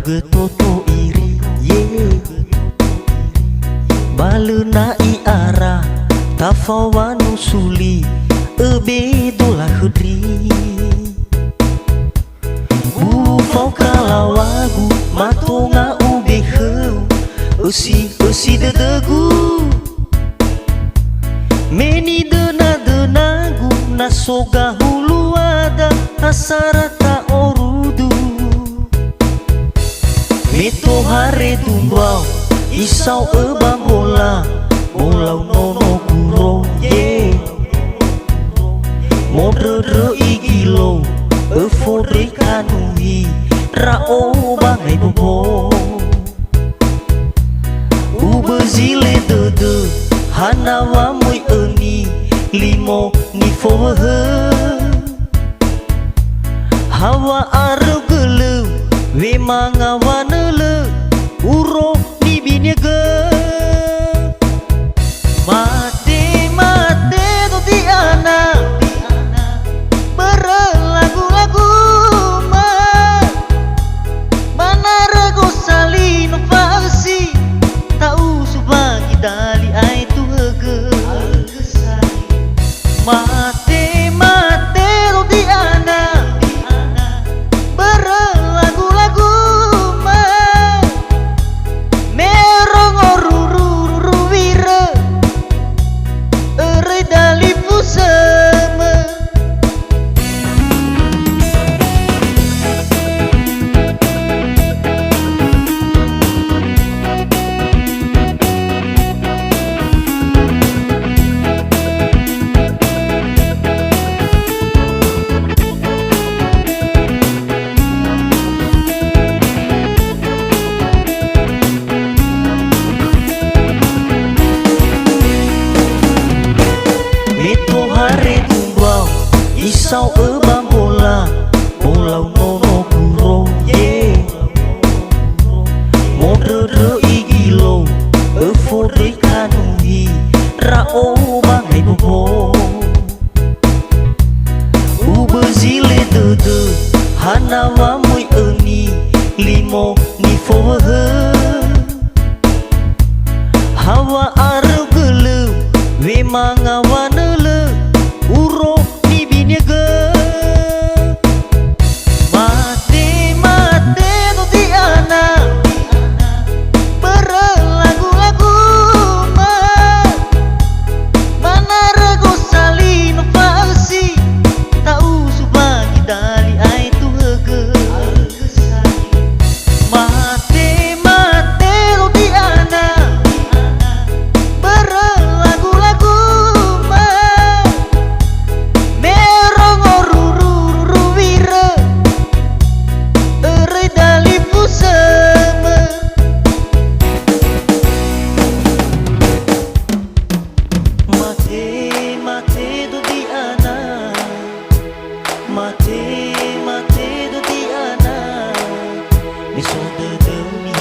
ge toto iri ye balena i ara tafawanu suli ebe dola khudri fau kalawagu matonga ube kheu usi dedegu meni denagu nasoga hulu ada asarata orudu meto hare tumbau isau ebambola bolau nono kuro ye modere igilo efodre kanui rao bangai bobo ubezile dede hanawa mui eni limo ni fohe hawa areu gele we mangawanele uro ni binege mate do diana berlagu-lagu mana rego salino fasi tau subagi dali ai tu hege mate do diana berlagu-lagu merong oruru wire ere dali puseme meto hare tumbau isau ebambola bolau nono kuro ye modere igilo efodre kanui rao bangai bobo ubezile dede hanawa mui eni limo ni fohe hawa areu gele we mangawanele uro ni binege mate do diana berlagu-lagu mana rego salino fasi tau subagi dali ai tu hege mate do diana berlagu-lagu merong oruru wire ere dali puseme mate do diana mate do diana miso de demi